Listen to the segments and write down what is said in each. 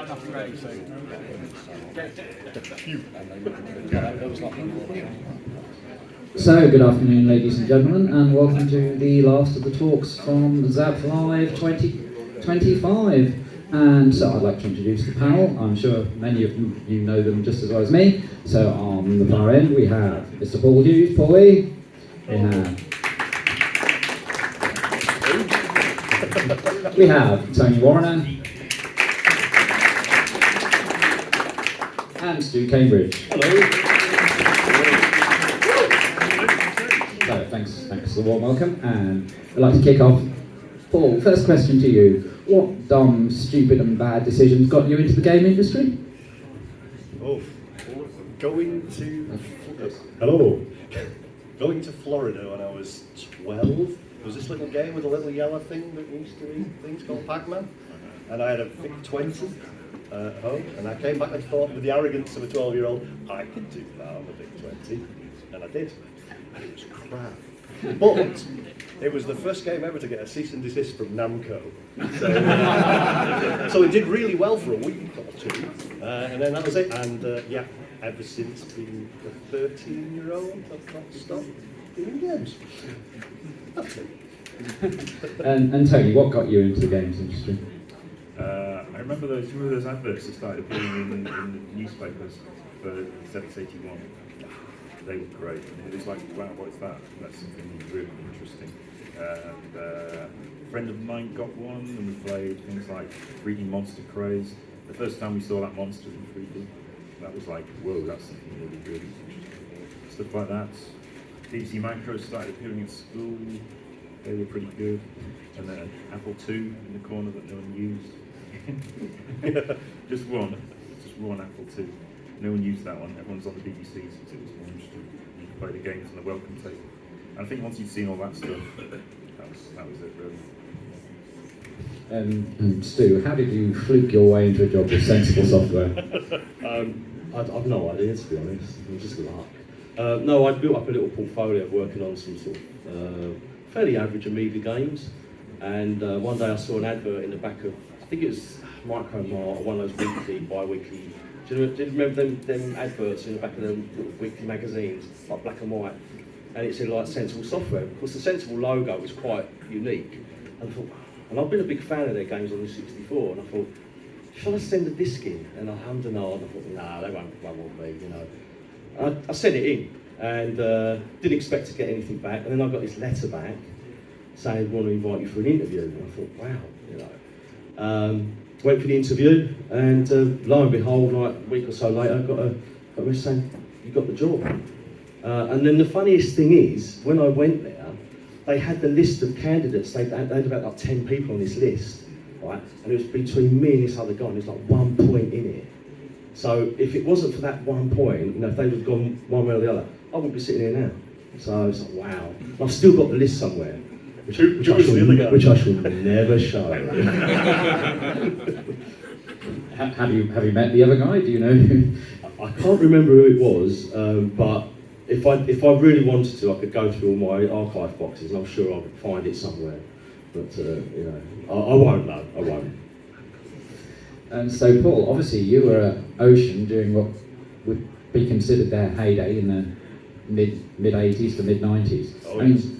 So, good afternoon, ladies and gentlemen, and welcome to the last of the talks from Zzap Live 2025. And so I'd like to introduce the panel. I'm sure many of you know them just as well as me. So on the far end we have Mr. Paul Hughes, Paulie. We have Tony Warriner. And Stoo Cambridge. Hello. So thanks for the warm welcome, and I'd like to kick off. Paul, first question to you. What dumb, stupid and bad decisions got you into the game industry? Going to Florida when I was 12. There was this little game with a little yellow thing that used to eat things called Pac-Man. And I had a Vic 20 at home, and I came back and thought with the arrogance of a 12-year-old, I could do that on a Vic 20. And I did. And it was crap. But it was the first game ever to get a cease and desist from Namco. So it did really well for a week or two. And then that was it. And ever since being a 13-year-old, I've not stopped doing games. That's it. And Tony, what got you into the games industry? I remember those adverts that started appearing in the newspapers for ZX81. They were great. It was like, wow, what's that? That's something really interesting. And a friend of mine got one, and we played things like 3D Monster Craze. The first time we saw that monster in 3D, that was like, whoa, that's something really, really interesting. Stuff like that. BBC Macros started appearing at school. They were pretty good. And then Apple II in the corner that no one used. Just one Apple II. No one used that one. Everyone's on the BBC, so it was more interesting. You could play the games on the welcome table. And I think once you'd seen all that stuff, that was it really. And Stu, how did you fluke your way into a job with Sensible Software? I've no idea, to be honest. It was just luck. No, I built up a little portfolio of working on some sort of fairly average Amiga games. And one day I saw an advert in the back of, I think it was Micro Mart, one of those weekly, bi-weekly. Do you remember them adverts in the back of them weekly magazines, like black and white? And it said like Sensible Software. Of course, the Sensible logo was quite unique. And I thought, and I've been a big fan of their games on the 64, and I thought, shall I send a disc in? And I hummed and hawed, and I thought, nah, they won't want me, you know. And I sent it in, and didn't expect to get anything back. And then I got this letter back saying, want to invite you for an interview. And I thought, wow, you know. Went for the interview, and lo and behold, like a week or so later, I got a message saying, you got the job. And then the funniest thing is, when I went there, they had the list of candidates. They had about like 10 people on this list, right? And it was between me and this other guy, and there's like 1 point in it. So if it wasn't for that 1 point, you know, if they would have gone one way or the other, I wouldn't be sitting here now. So I was like, wow. And I've still got the list somewhere. Which I shall never show. Have you met the other guy? Do you know? I can't remember who it was, but if I really wanted to, I could go through all my archive boxes, and I'm sure I could find it somewhere. But you know, I won't know. I won't. And so, Paul, obviously you were at Ocean during what would be considered their heyday in the mid 80s to mid 90s. Oh, I mean,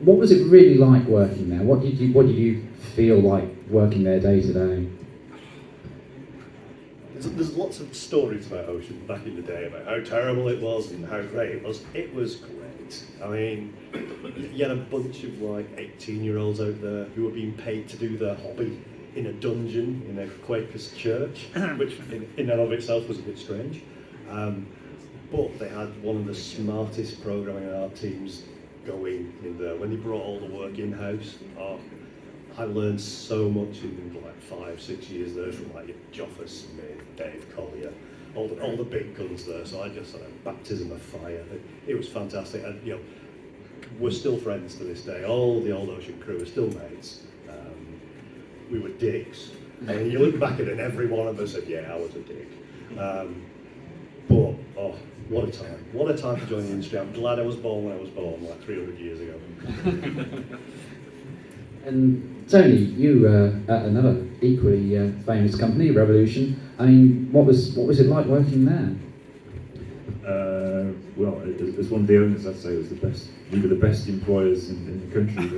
what was it really like working there? What did you feel like working there day to day? There's lots of stories about Ocean back in the day about how terrible it was and how great it was. It was great. I mean, you had a bunch of like 18-year-olds out there who were being paid to do their hobby in a dungeon in a Quaker's church, which in and of itself was a bit strange. But they had one of the smartest programming and art teams going in there. When they brought all the work in-house, I learned so much in like 5-6 years there from like Joffa Smith, Dave Collier, all the big guns there. So I just had a baptism of fire. It was fantastic, and you know, we're still friends to this day. All the old Ocean crew are still mates. We were dicks. I mean, you look back at it, and every one of us said, "Yeah, I was a dick." But what a time! What a time to join the industry. I'm glad I was born when I was born, like 300 years ago. And Tony, you at another equally famous company, Revolution. I mean, what was it like working there? Well, as one of the owners, I'd say it was we were the best employers in the country.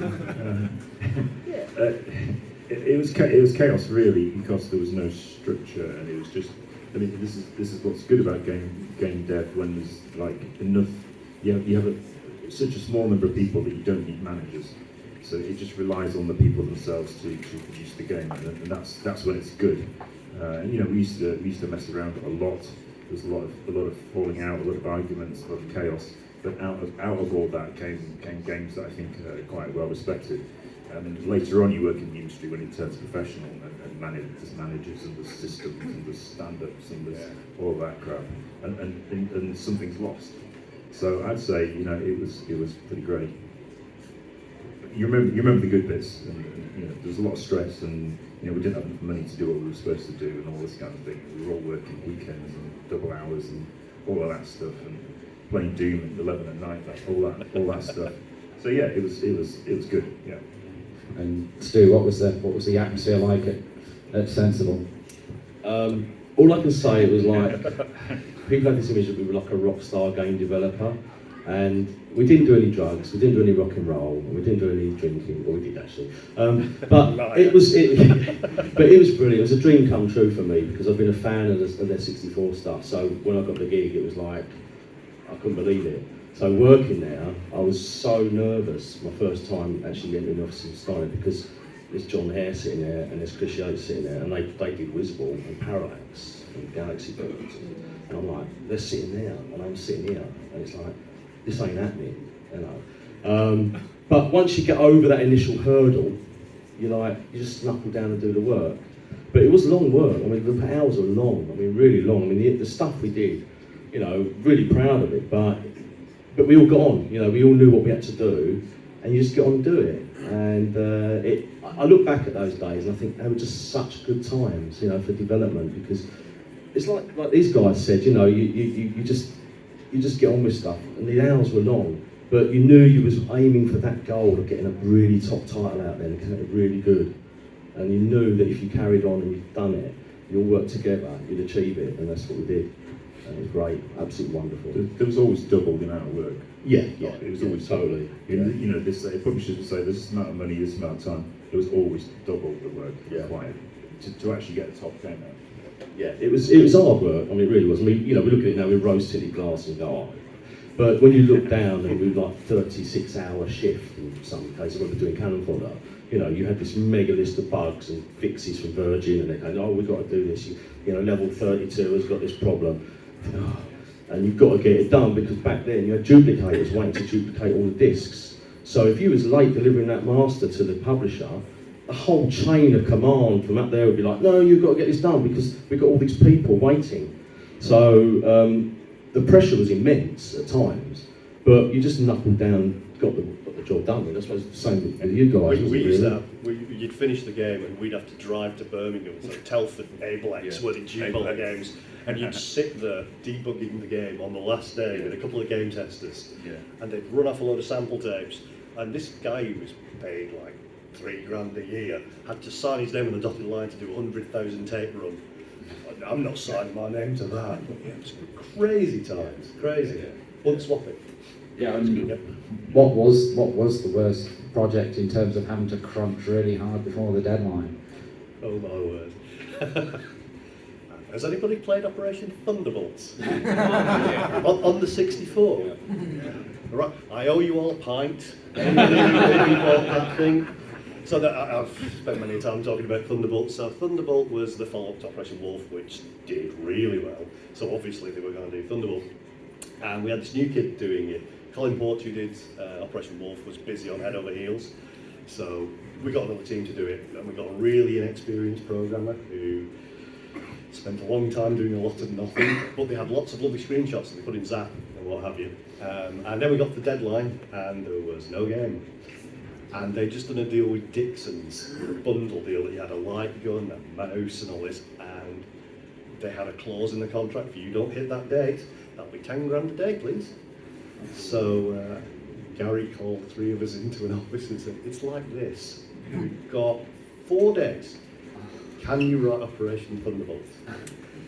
It was chaos really, because there was no structure, and it was just. I mean, this is what's good about game dev, when there's like enough. You have such a small number of people that you don't need managers, so it just relies on the people themselves to produce the game, and that's when it's good. And you know, we used to mess around a lot. There was a lot of falling out, a lot of arguments, a lot of chaos. But out of all that came games that I think are quite well respected. And later on, you work in the industry when it turns professional, and there's managers, and there's systems, and there's stand-ups, and there's all that crap, and something's lost. So I'd say, you know, it was pretty great. You remember the good bits, and you know, there's a lot of stress, and you know, we didn't have enough money to do what we were supposed to do, and all this kind of thing. We were all working weekends and double hours and all of that stuff, and playing Doom at 11 at night, all that stuff. So yeah, it was good. Yeah. And Stoo, what was the atmosphere like at Sensible? All I can say, it was like, people have this image that we were like a rock star game developer, and we didn't do any drugs, we didn't do any rock and roll, and we didn't do any drinking. Well, we did actually, but it was brilliant. It was a dream come true for me, because I've been a fan of their 64 stuff. So when I got the gig, it was like, I couldn't believe it. So working there, I was so nervous my first time actually getting in the office and starting, because there's John Hare sitting there and there's Chris Yates sitting there, and they did Wizball and Parallax and Galaxy Birds, and I'm like, they're sitting there and I'm sitting here, and it's like, this ain't happening, you know. But once you get over that initial hurdle, you just knuckle down and do the work. But it was long work. I mean, the hours were long. I mean, really long. I mean, the stuff we did, you know, really proud of it. But we all got on. You know, we all knew what we had to do, and you just get on and do it. And I look back at those days and I think they were just such good times, you know, for development, because it's like these guys said, you know, you just get on with stuff, and the hours were long, but you knew you was aiming for that goal of getting a really top title out there and getting it really good, and you knew that if you carried on and you'd done it, you'll work together, you'd achieve it, and that's what we did. And it was great, absolutely wonderful. There was always double the amount of work. Yeah, It was always totally. You know, publishers would say this amount of money, this amount of time. There was always double the work required to actually get the top game out. Yeah, it was hard work. I mean, it really was. I mean, you know, we look at it now with rose-tinted glass and go, oh. But when you look down and we were like 36-hour shift in some cases when we were doing Cannon Fodder, you know, you had this mega list of bugs and fixes from Virgin, and they're going, oh, we've got to do this. You know, level 32 has got this problem. And you've got to get it done, because back then you had duplicators waiting to duplicate all the discs. So if you was late delivering that master to the publisher, the whole chain of command from up there would be like, no, you've got to get this done because we've got all these people waiting. So the pressure was immense at times, but you just knuckled down, got the job done. And I suppose the same with you guys. We used to have, you'd finish the game and we'd have to drive to Birmingham, so Telford and Ablex were the G-Ball games, and you'd sit there debugging the game on the last day with a couple of game testers, and they'd run off a load of sample tapes, and this guy who was paid like $3,000 a year had to sign his name on the dotted line to do a 100,000 tape run. I'm not signing my name to that. It's crazy times, crazy. Unswapping. Yeah, what was the worst project in terms of having to crunch really hard before the deadline? Oh my word. Has anybody played Operation Thunderbolts? on the 64? Yeah. Right, I owe you all a pint. Anybody bought that thing? So that I've spent many time talking about Thunderbolt. So Thunderbolt was the follow-up to Operation Wolf, which did really well. So obviously they were going to do Thunderbolt. And we had this new kid doing it. Colin Port, who did Operation Wolf, was busy on head over heels. So we got another team to do it. And we got a really inexperienced programmer who spent a long time doing a lot of nothing. But they had lots of lovely screenshots that they put in Zzap and what have you. And then we got the deadline and there was no game. And they just done a deal with Dixon's, a bundle deal that you had a light gun, a mouse and all this, and they had a clause in the contract for you don't hit that date, that'll be 10 grand a day, please. So Gary called 3 of us into an office and said, it's like this, we've got 4 days, can you write Operation Thunderbolt?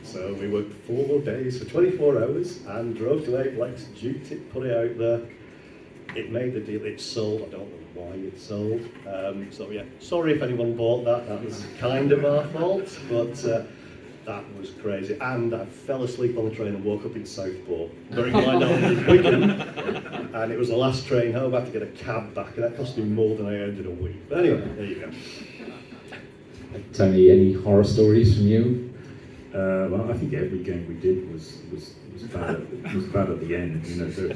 So we worked 4 days for 24 hours and drove to Apex, duped it, put it out there. It made the deal, it sold, I don't know why it sold. So yeah, sorry if anyone bought that, that was kind of our fault, but that was crazy. And I fell asleep on the train and woke up in Southport. Bearing in mind I was in Wigan, and it was the last train home. I had to get a cab back, and that cost me more than I earned in a week. But anyway, there you go. Tony, any horror stories from you? Well, I think every game we did was bad. Was bad at the end. You know, so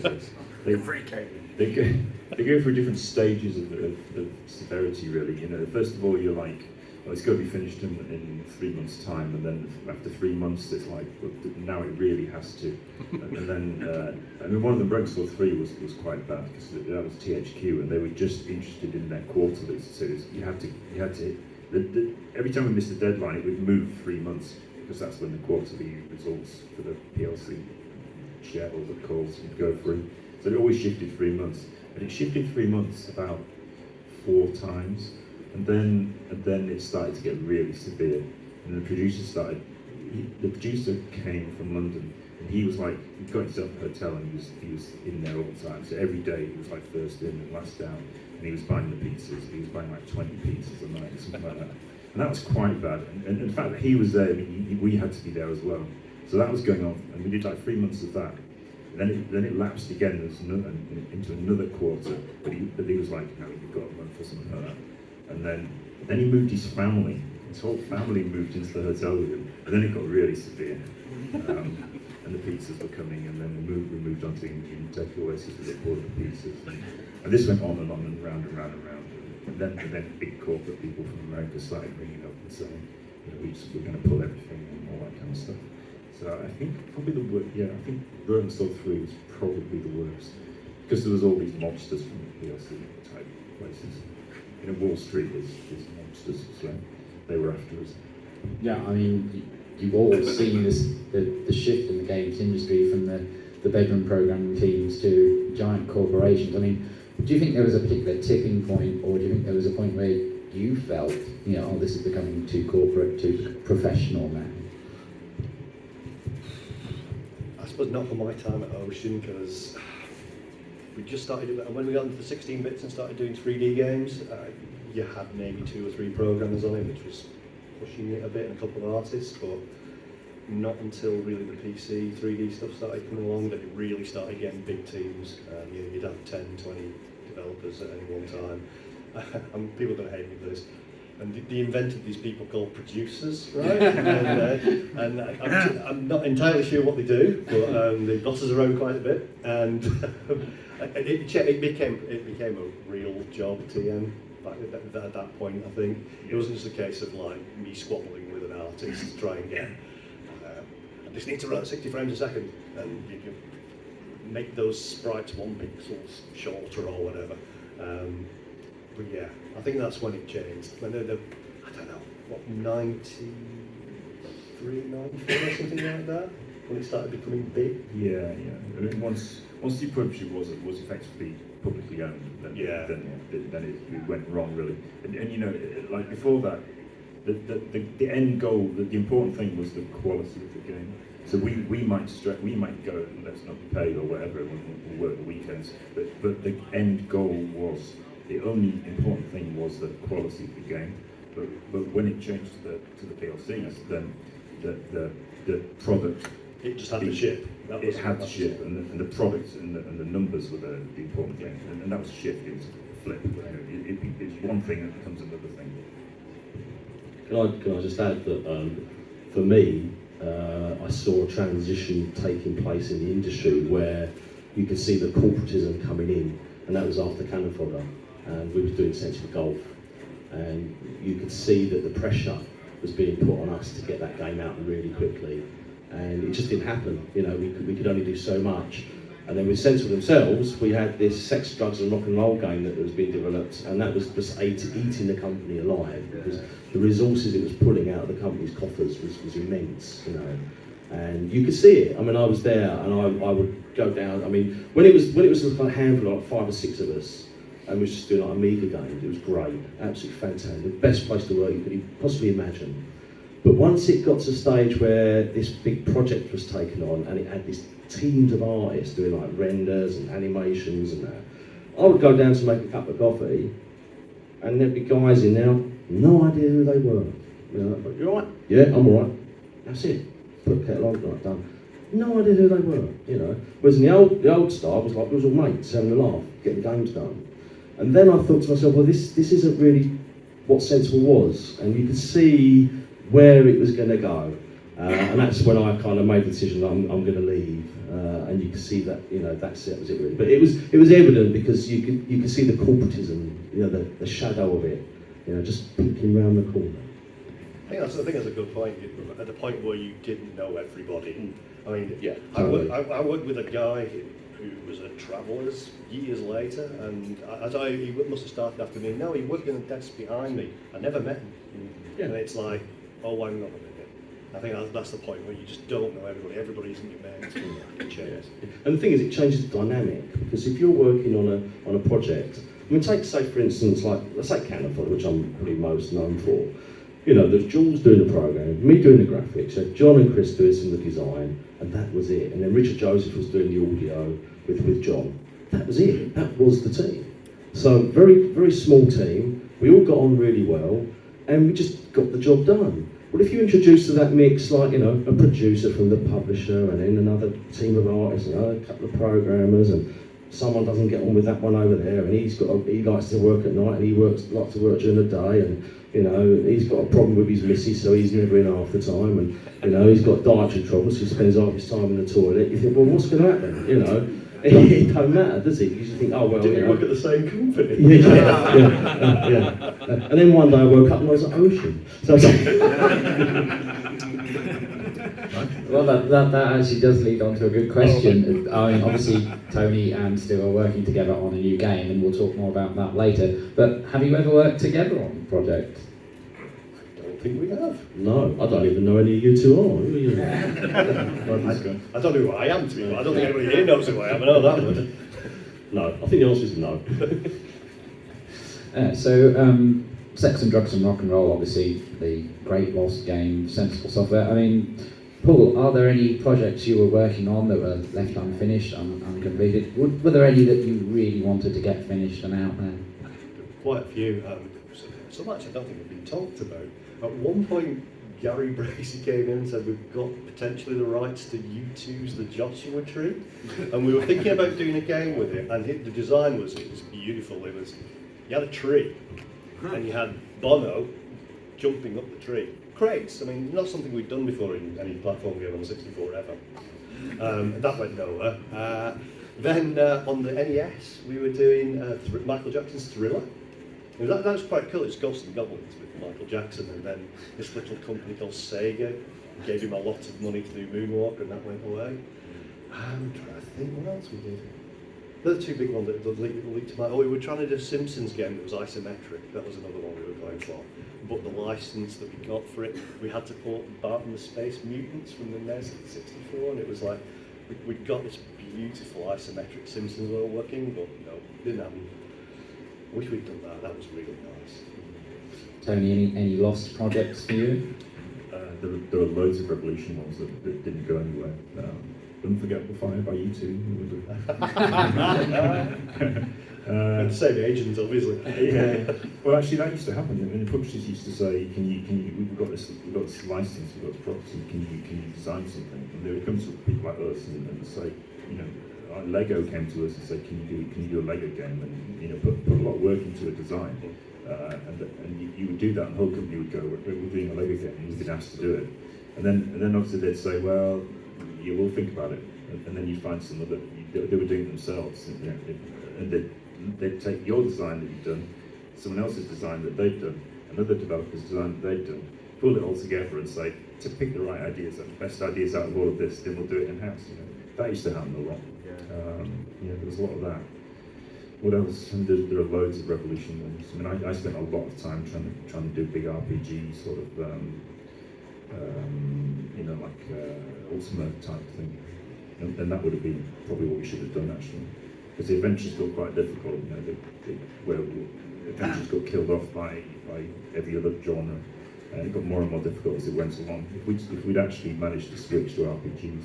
they go through different stages of severity. Really, you know, first of all you're like, well, it's got to be finished in 3 months' time, and then after 3 months it's like, well, now it really has to. And then I mean, one of the Breaksaw 3 was quite bad because that was THQ, and they were just interested in their quarterlies. So you had to. Every time we missed a deadline, it would move 3 months, because that's when the quarterly results for the PLC share or the calls would go through. So it always shifted 3 months, and it shifted 3 months about 4 times, and then it started to get really severe. And the producer came from London, and he was like, he got himself a hotel, and he was in there all the time. So every day he was like first in and last out, and he was buying the pizzas. He was buying like 20 pizzas a night, something like that. And that was quite bad. And in fact, he was there. I mean, we had to be there as well. So that was going on, and we did like 3 months of that. And then it lapsed again into another quarter. But he was like, no, you've got a month or something like that. And then he moved his family. His whole family moved into the hotel with him. And then it got really severe. And the pizzas were coming, and then we moved on to Indian takeaways to get all the pizzas. And this went on and round and round and round. And then big corporate people from America started ringing up and saying, you know, we're going to pull everything and all that kind of stuff. So I think probably I think Hermski 3 was probably the worst, because there was all these mobsters from the PLC type places. You know, Wall Street is mobsters, so they were after us. Yeah, I mean, you've all seen the shift in the games industry from the bedroom programming teams to giant corporations. I mean, do you think there was a particular tipping point, or do you think there was a point where you felt, you know, oh, this is becoming too corporate, too professional now? I suppose not for my time at Ocean, because we just started, and when we got into the 16 bits and started doing 3D games, you had maybe 2 or 3 programmers on it, which was pushing it a bit, and a couple of artists, but not until really the PC 3D stuff started coming along that it really started getting big teams. You know, you'd have 10, 20 developers at any one time. And people are going to hate me for this. And they invented these people called producers, right? and I'm not entirely sure what they do, but they boss us around quite a bit. And it became a real job TM back at that point. I think it wasn't just a case of like me squabbling with an artist to try and get. I just need to run at 60 frames a second, and you can make those sprites 1 pixel shorter or whatever. But yeah, I think that's when it changed. When I don't know, what, 93, 94 or something like that? When it started becoming big? Yeah. I mean, once the publisher was effectively publicly owned, then it went wrong really. And you know, like before that, the end goal, the important thing was the quality of the game. So we might go, let's not be paid or whatever, and we'll work the weekends. But the end goal was, the only important thing was the quality of the game. But when it changed to the PLCs, then the product, it just had to ship. It had to ship, and the products and the numbers were the important thing, and that was a shift. It was a flip. You know, it's one thing and it becomes another thing. Can I just add that for me, I saw a transition taking place in the industry where you could see the corporatism coming in, and that was after Cannon Fodder, and we were doing essentially golf, and you could see that the pressure was being put on us to get that game out really quickly, and it just didn't happen. You know, we could only do so much. And then with Sensible themselves, we had this sex, drugs and rock and roll game that was being developed, and that was just eating the company alive, because the resources it was pulling out of the company's coffers was immense, you know. And you could see it. I mean, I was there, and I would go down. I mean, when it was a handful, like 5 or 6 of us, and we was just doing like Amiga games, it was great, absolutely fantastic, the best place to work you could possibly imagine. But once it got to a stage where this big project was taken on and it had these teams of artists doing like renders and animations and that, I would go down to make a cup of coffee and there'd be guys in there, no idea who they were. You know, you alright? Yeah, I'm alright. That's it. Put the kettle on, right, done. No idea who they were, you know. Whereas in the old style was like, it was all mates having a laugh, getting games done. And then I thought to myself, well, this isn't really what Sensible was. And you could see where it was going to go. And that's when I kind of made the decision that I'm going to leave. And you could see that, you know, that was it really. But it was evident because you could see the corporatism, you know, the shadow of it, you know, just peeking round the corner. I think that's a good point. At the point where you didn't know everybody. I mean, Yeah, I totally. worked with a guy who was at Travellers years later, and he must have started after me. No, he worked in the desk behind me. I never met him. Yeah. And it's like, oh, hang on a minute. I think that's the point where you just don't know everybody. Everybody isn't your mate. It changes. And the thing is, it changes the dynamic, because if you're working on a project, I mean, take, say for instance, like, let's say Canifer, which I'm probably most known for. You know, there's Jules doing the program, me doing the graphics, John and Chris doing some of the design, and that was it. And then Richard Joseph was doing the audio with John. That was it. That was the team. So very, very small team. We all got on really well, and we just got the job done. Well, if you introduce to that mix, like, you know, a producer from the publisher, and then another team of artists, and a couple of programmers, and someone doesn't get on with that one over there, and he likes to work at night, and he likes to work during the day, and you know, he's got a problem with his missus, so he's never in half the time, and you know, he's got dietary troubles, so he spends half his time in the toilet. You think, well, what's going to happen? You know, it don't matter, does it? You just think, oh well. Did you you know. work at the same company? Yeah. And then one day I woke up and I was at Ocean. So Well, that actually does lead on to a good question. I mean, obviously, Tony and Stoo are working together on a new game, and we'll talk more about that later. But have you ever worked together on a project? I don't think we have. no, I don't even know any of you two are. Who are you? I don't know who I am, to be honest. I don't think anybody here knows who I am. I know that much. No, I think the answer is no. Sex and Drugs and Rock and Roll, obviously, the great lost game, Sensible Software. I mean, Paul, are there any projects you were working on that were left unfinished, uncompleted? Were there any that you really wanted to get finished and out there? Quite a few. So much I don't think have been talked about. At one point, Gary Bracey came in and said we've got potentially the rights to U2's The Joshua Tree, and we were thinking about doing a game with it. And the design was beautiful. You had a tree, and you had Bono jumping up the tree. Crates. I mean, not something we'd done before in any platform game on the 64 ever. That went nowhere. Then on the NES, we were doing Michael Jackson's Thriller. That was quite cool. It's Ghosts and Goblins with Michael Jackson, and then this little company called Sega gave him a lot of money to do Moonwalker, and that went away. I'm trying to think what else we did. The two big ones that leaked to my... Oh, we were trying to do a Simpsons game that was isometric. That was another one we were going for. But the license that we got for it, we had to port Bart and the Space Mutants from the NES at 64, and it was like, we got this beautiful isometric Simpsons world working, but no, didn't happen. I wish we'd done that. That was really nice. Tony, any lost projects for you? There are loads of Revolution ones that didn't go anywhere. Unforgettable Fire by U2. And the same agents, obviously. Yeah. Well, actually, that used to happen. I mean, the publishers used to say, "Can you? We've got this license, we've got this property. Can you design something?" And they would come to people like us and say, you know, Lego came to us and said, "Can you do a Lego game?" And you know, put a lot of work into a design. And you would do that, and the whole company would go, "We're doing a Lego game," and you've been asked to do it. And then obviously they'd say, "Well, you will think about it," and then you find some other they were doing it themselves, and they'd take your design that you've done, someone else's design that they've done, another developer's design that they've done, pull it all together and say, to pick the right ideas, the best ideas out of all of this, then we'll do it in-house. You know, that used to happen a lot. There was a lot of that. What else? And there are loads of Revolution ones. I mean, I spent a lot of time trying to do big RPG sort of, like Ultima type thing, and that would have been probably what we should have done actually, because the adventures got quite difficult. You know, where adventures got killed off by every other genre, And it got more and more difficult as it went along. If we'd actually managed to switch to RPGs,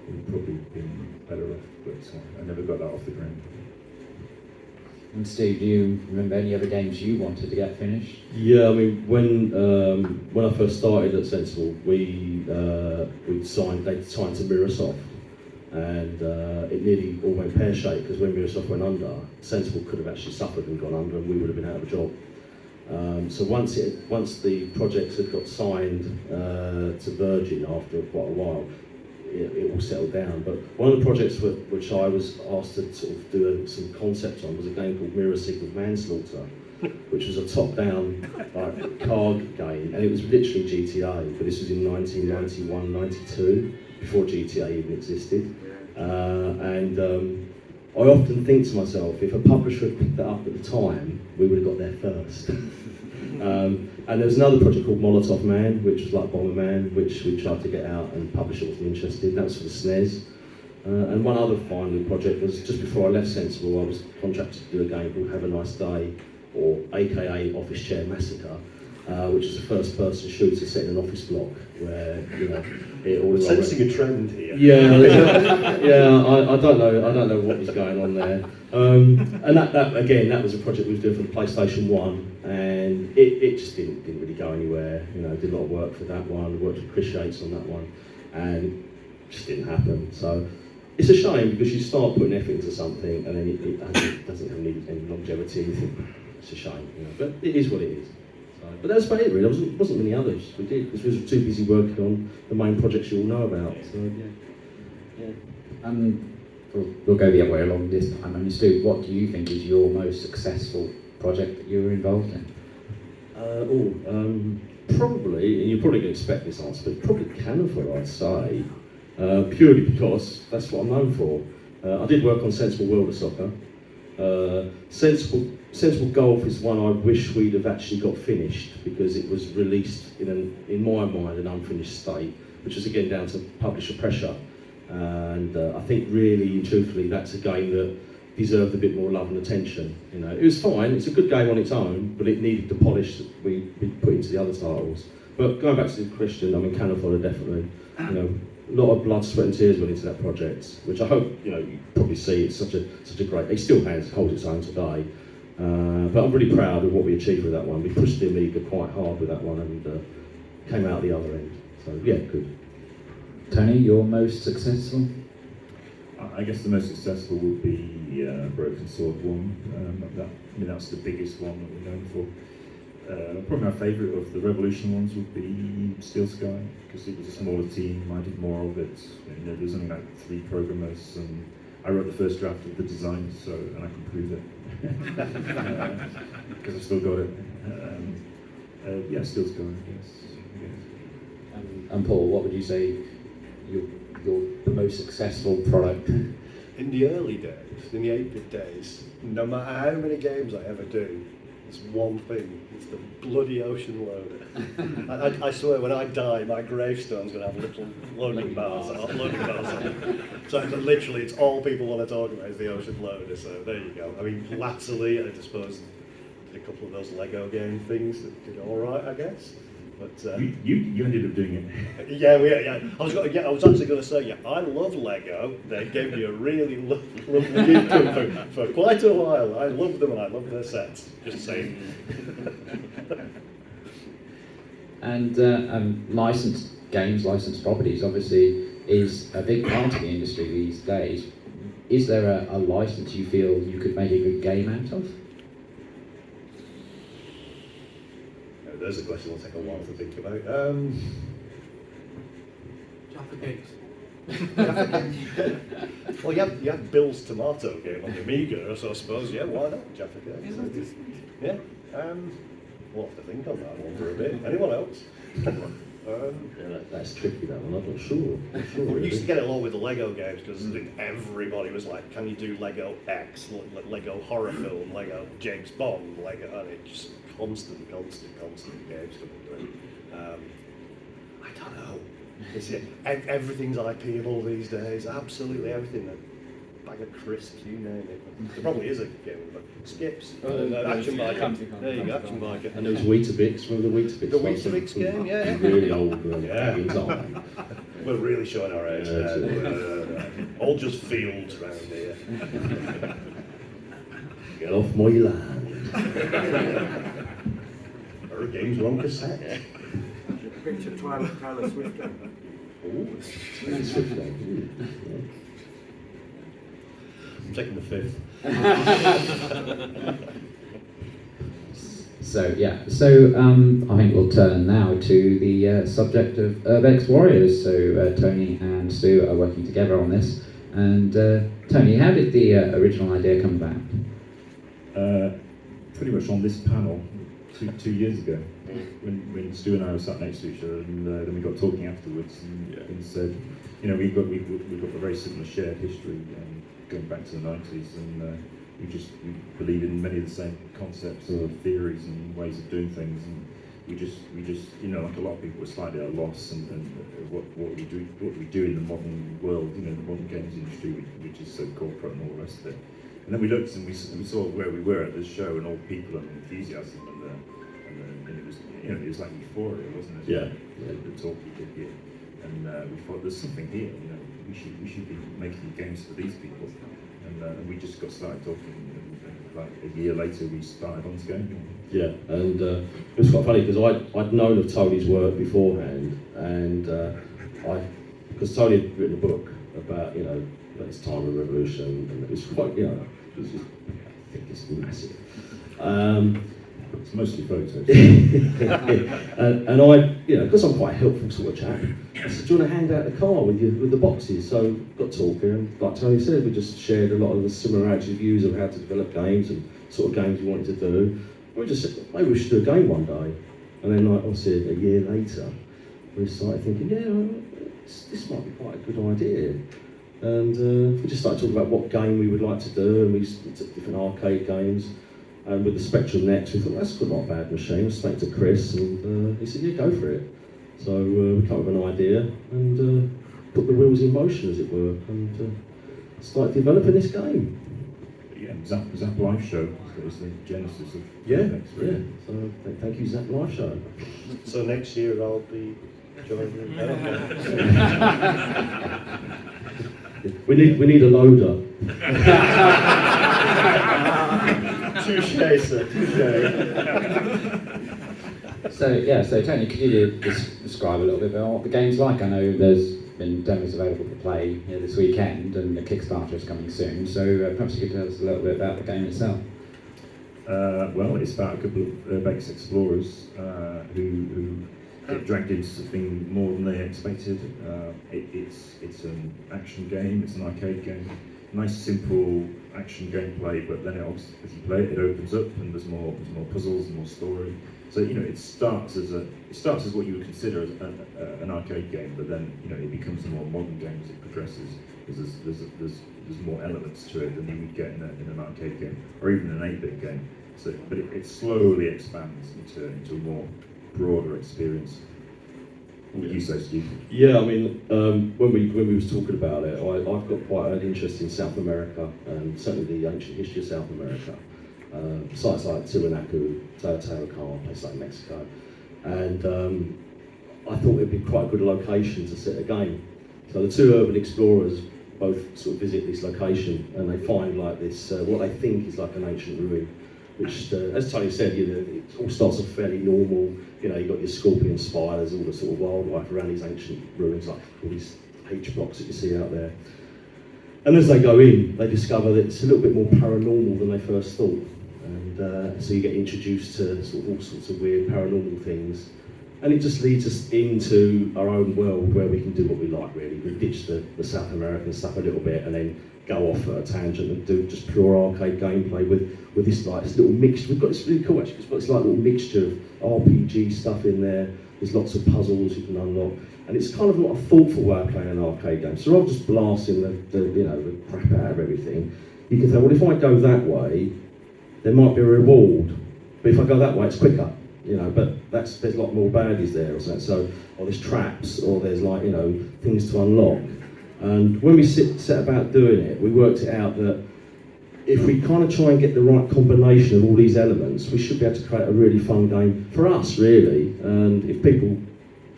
we'd probably been better off, but I never got that off the ground. And Steve, do you remember any other games you wanted to get finished? Yeah, I mean, when I first started at Sensible, they'd signed to Microsoft, and it nearly all went pear-shaped, because when Microsoft went under, Sensible could have actually suffered and gone under, and we would have been out of a job. So once the projects had got signed to Virgin after quite a while, it all settled down. But one of the projects which I was asked to sort of do some concept on was a game called Mirror Signal Manslaughter, which was a top-down card game, and it was literally GTA, but this was in 1991, 92, before GTA even existed. I often think to myself, if a publisher had picked that up at the time, we would have got there first. And there was another project called Molotov Man, which was like Bomberman, which we tried to get out and the publisher wasn't interested. That was for the SNES. And one other final project was just before I left Sensible, I was contracted to do a game called Have a Nice Day, or AKA Office Chair Massacre, which is a first-person shooter set in an office block where it all. We're sensing a trend here. I don't know what was going on there. And that was a project we was doing for the PlayStation 1, and it just didn't really go anywhere. Did a lot of work for that one, worked with Chris Yates on that one, and it just didn't happen. So it's a shame, because you start putting effort into something and then it doesn't have any longevity. You think, it's a shame, but it is what it is. But that's about it, really. There wasn't many others we did, because we were too busy working on the main projects you all know about. So yeah. We'll go the other way along this time. I mean, Stu, what do you think is your most successful project that you were involved in? Probably, and you're probably going to expect this answer, but probably Canifer, I'd say, purely because that's what I'm known for. I did work on Sensible World of Soccer. Sensible Golf is one I wish we'd have actually got finished, because it was released in my mind, an unfinished state, which was again down to publisher pressure. And I think really, truthfully, that's a game that deserved a bit more love and attention. It was fine, it's a good game on its own, but it needed the polish that we put into the other titles. But going back to the question, I mean, Canifer definitely, a lot of blood, sweat and tears went into that project, which I hope, you probably see, it's such a great, it still holds its own today. But I'm really proud of what we achieved with that one. We pushed the Amiga quite hard with that one and came out the other end. So yeah, good. Tony, your most successful? I guess the most successful would be Broken Sword 1. That's the biggest one that we're known for. Probably my favourite of the Revolution ones would be Steel Sky, because it was a smaller team, I did more of it. There's only like 3 programmers, and I wrote the first draft of the design, and I can prove it, because I've still got it. Steel Sky, yes. And Paul, what would you say the most successful product? In the early days, in the 8-bit days, no matter how many games I ever do, it's one thing, it's the bloody ocean loader. I swear, when I die, my gravestone's going to have little loading bars on it. So literally, it's all people want to talk about is the ocean loader, so there you go. I mean, latterly, I suppose, did a couple of those Lego game things that did all right, I guess. But you ended up doing it. Yeah. I was actually going to say, I love Lego. They gave me a really lovely gift for quite a while. I love them and I love their sets. Just saying. And licensed games, licensed properties, obviously, is a big part of the industry these days. Is there a license you feel you could make a good game out of? There's a question I'll take a while to think about. Jaffa Cakes. Well, you have Bill's tomato game on the Amiga, so I suppose, why not? Jaffa Cakes. Yeah. We'll have to think on that one for a bit. Anyone else? That's tricky, that one. I'm not sure. We used to get it along with the Lego games, because everybody was like, can you do Lego X, Lego horror film, Lego James Bond, Lego, and it just constant games coming through. I don't know. Everything's IPable these days, absolutely everything. bag of crisps, you name it. There probably is a game with skips. Action biker. Comfy, There you go, action biker. And there was Weetabix, remember the Weetabix? The Weetabix game, yeah. Really old Yeah. games, aren't they? We're really showing our age. All just fields round here. Get off my land. Our games were on cassette. Picture Tyler Swift. I'm taking the fifth. I think we'll turn now to the subject of Herbex Warriors. So Tony and Stoo are working together on this. And Tony, how did the original idea come about? Pretty much on this panel 2 years ago, when Stoo and I were sat next to each other, and then we got talking afterwards, and said, you know, we've got a very similar shared history going back to the 90s, and we believe in many of the same concepts or theories and ways of doing things, and we just you know, like a lot of people, we're slightly at a loss, and what we do in the modern world, you know, the modern games industry, which is so corporate and all the rest of it. And then we looked and we saw where we were at this show, and all the people and enthusiasm, and it was, you know, it was like euphoria, wasn't it? Yeah. The talk we did here, and we thought there's something here. You know, we should be making games for these people, and we just got started talking. And like a year later, we started on going. Yeah, and it was quite funny because I'd known of Tony's work beforehand, and because Tony had written a book about, you know, his time of revolution, and it was quite, you know, it was just, I think it's massive. It's mostly photos. and I, you know, because I'm quite a helpful sort of chap, I said, do you want to hand out the car with the boxes? So got talking, and like Tony said, we just shared a lot of the similarities of views of how to develop games and sort of games we wanted to do. We just said, maybe we should do a game one day. And then, like, obviously a year later, we started thinking, this might be quite a good idea. And we just started talking about what game we would like to do, and we took different arcade games. And with the Spectrum next, we thought, that's not a bad machine. We spoke to Chris, and he said, yeah, go for it. So we came up with an idea, and put the wheels in motion, as it were, and started developing this game. Yeah, Zzap Live Show is the genesis of Herbex, really. Yeah. So thank you, Zzap Live Show. So next year I'll be joining in. We need a loader. Touché, sir. Touché. So Tony, could you just describe a little bit about what the game's like? I know there's been demos available to play here this weekend, and the Kickstarter is coming soon. So perhaps you could tell us a little bit about the game itself. Well, it's about a couple of Herbex explorers who get dragged into something more than they expected. It's an action game. It's an arcade game. Nice, simple action gameplay, but then as you play it, it opens up and there's more puzzles and more story. So, you know, it starts as what you would consider as an arcade game, but then, you know, it becomes a more modern game as it progresses, because there's more elements to it than you would get in an arcade game or even an 8-bit game. So, but it slowly expands into a more broader experience. What would you say, Steve? Yeah, I mean, when we was talking about it, I've got quite an interest in South America, and certainly the ancient history of South America. Sites like Tiwanaku, Teotihuacan, places like Mexico, and I thought it'd be quite a good location to set a game. So the two urban explorers both sort of visit this location, and they find like this, what they think is like an ancient ruin, which, as Tony said, you know, it all starts off fairly normal. You know, you've got your scorpion spiders, all the sort of wildlife around these ancient ruins, like all these H blocks that you see out there. And as they go in, they discover that it's a little bit more paranormal than they first thought. And so you get introduced to sort of all sorts of weird paranormal things. And it just leads us into our own world where we can do what we like, really. We ditch the South American stuff a little bit and then go off at a tangent and do just pure arcade gameplay with this little mixture. We've got this really cool, actually, it's got this like little mixture of RPG stuff in there. There's lots of puzzles you can unlock. And it's kind of not a thoughtful way of playing an arcade game. So rather than just blasting the crap out of everything, you can think, well, if I go that way, there might be a reward. But if I go that way, it's quicker. You know, but there's a lot more baddies there or something. So, or there's traps, or there's like, you know, things to unlock. And when we set about doing it, we worked it out that if we kind of try and get the right combination of all these elements, we should be able to create a really fun game for us, really. And if people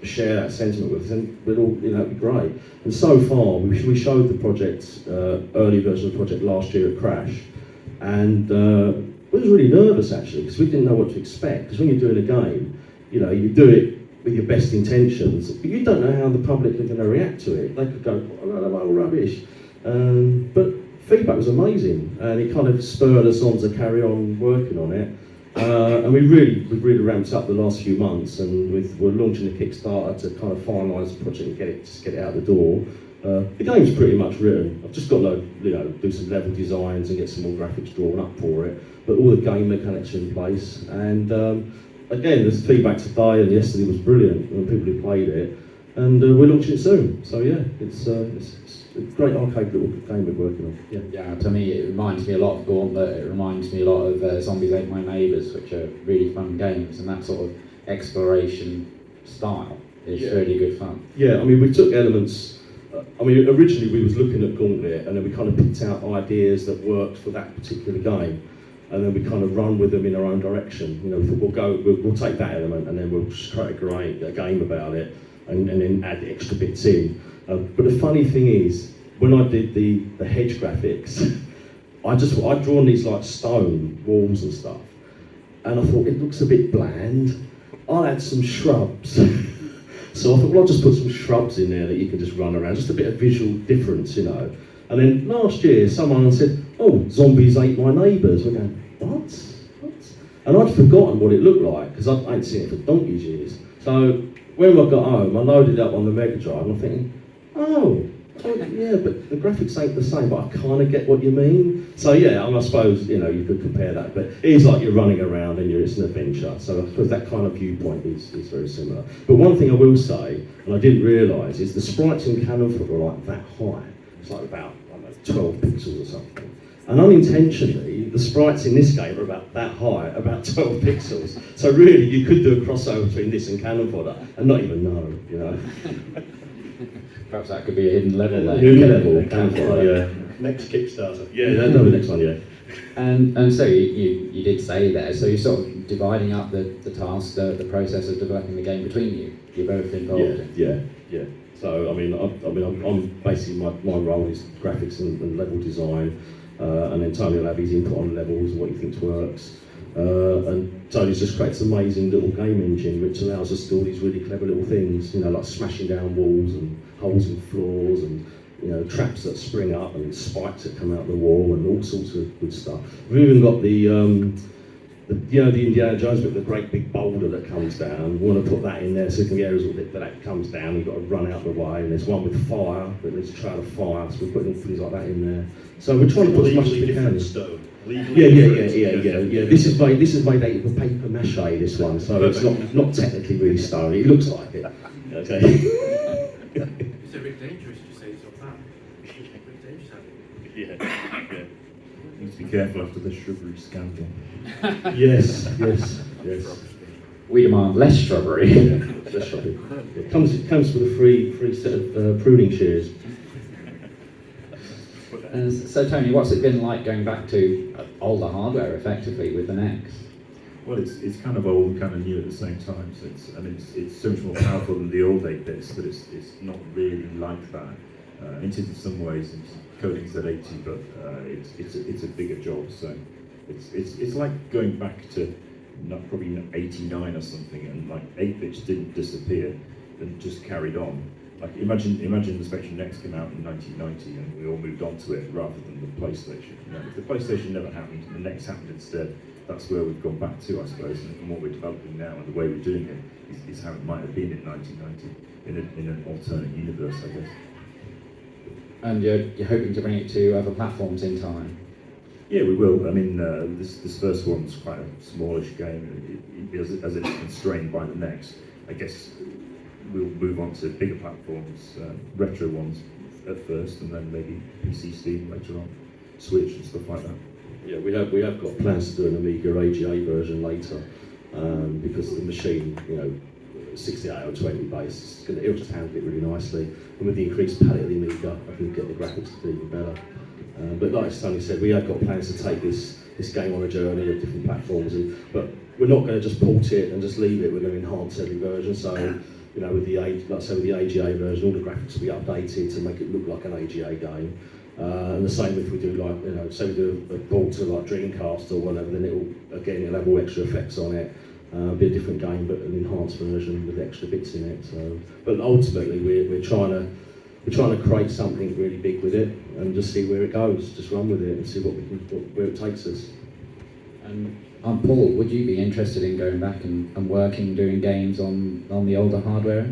share that sentiment with us, then we'd all, it'd be great. And so far, we showed the project, early version of the project last year at Crash, and we was really nervous actually, because we didn't know what to expect. Because when you're doing a game, you do it with your best intentions, but you don't know how the public are going to react to it. They could go, oh, rubbish. But feedback was amazing, and it kind of spurred us on to carry on working on it. And we've really ramped up the last few months, and we're launching the Kickstarter to kind of finalise the project and get it out the door. The game's pretty much written. I've just got to do some level designs and get some more graphics drawn up for it. But all the game mechanics are in place, and again, the feedback today and yesterday was brilliant when people who played it, and we're launching it soon. So yeah, it's a great arcade little game we're working on. Yeah, to me it reminds me a lot of Gauntlet, it reminds me a lot of Zombies Ate My Neighbours, which are really fun games, and that sort of exploration style is really good fun. Yeah, I mean, we took elements. Originally we was looking at Gauntlet, and then we kind of picked out ideas that worked for that particular game, and then we kind of run with them in our own direction. We thought we'll take that element, and then we'll just create a game about it, and then add the extra bits in. But the funny thing is, when I did the hedge graphics, I'd drawn these like stone walls and stuff, and I thought it looks a bit bland. I'll add some shrubs. So I thought, well, I'll just put some shrubs in there that you can just run around, just a bit of visual difference, And then last year, someone said, oh, Zombies Ate My Neighbours. We're going, what? And I'd forgotten what it looked like, because I ain't seen it for donkey's years. So when I got home, I loaded it up on the Mega Drive, and I'm thinking, oh yeah, but the graphics ain't the same, but I kind of get what you mean. So yeah, I suppose, you could compare that, but it is like you're running around and it's an adventure. So I suppose that kind of viewpoint is very similar. But one thing I will say, and I didn't realise, is the sprites in Cannon Foot were like that high. It's like about, 12 pixels or something. And unintentionally, the sprites in this game are about that high, about 12 pixels. So really, you could do a crossover between this and Cannon Fodder and not even know, Perhaps that could be a hidden level there. Hidden level, Cannon Fodder, yeah. Next Kickstarter. Yeah, that'll be the next one, yeah. And so you did say there, so you're sort of dividing up the task, the process of developing the game between you. You're both involved in. Yeah. So I'm basically my role is graphics and level design, and then Tony will have his input on levels and what he thinks works. And Tony's just creates an amazing little game engine which allows us to do all these really clever little things, like smashing down walls and holes in floors and traps that spring up and spikes that come out of the wall and all sorts of good stuff. We've even got the Indiana Jones bit, the great big boulder that comes down. We want to put that in there so we can get areas that comes down. You've got to run out of the way, and there's one with fire, but there's a trail of fire, so we're putting things like that in there. So we're trying to put as much as we can. Stone. Yeah. This is made out of paper mache. This one, so it's not technically really stone. It looks like it. Okay. It's a bit dangerous to say it's not that. It's a bit dangerous, Yeah. Need to be careful after the shrubbery scandal. Yes. We demand less shrubbery. Less shrubbery. It comes with a free set of pruning shears. So Tony, what's it been like going back to older hardware effectively with the NEX? Well, it's kind of old and kind of new at the same time. So it's so much more powerful than the old 8-bits, but it's not really like that. It is in some ways. Coding's at 80, but it's a bigger job. So it's like going back to probably 89 or something, and like 8-bits didn't disappear and just carried on. Like imagine the Spectrum Next came out in 1990 and we all moved on to it rather than the PlayStation. If the PlayStation never happened and the Next happened instead, that's where we've gone back to, I suppose. And what we're developing now and the way we're doing it is how it might have been in 1990 in an alternate universe, I guess. And you're hoping to bring it to other platforms in time? Yeah, we will. I mean, this first one's quite a smallish game, as it's constrained by the Next. I guess we'll move on to bigger platforms, retro ones at first, and then maybe PC, Steam later on, Switch and stuff like that. Yeah, we have got plans to do an Amiga AGA version later, because the machine, 68 or 20 base, it'll just handle it really nicely. And with the increased palette of the Amiga, I can get the graphics to do even better. But like Tony said, we have got plans to take this game on a journey of different platforms, but we're not going to just port it and just leave it. We're going to enhance every version. So, you know, with the like I say, with the AGA version, all the graphics will be updated to make it look like an AGA game. And the same if we do, like, you know, say we do a port to like Dreamcast or whatever, then it'll have all extra effects on it. Be a different game, but an enhanced version with extra bits in it. So, but ultimately, we're trying to create something really big with it and just see where it goes. Just run with it and see where it takes us. And Paul, would you be interested in going back and working, doing games on the older hardware?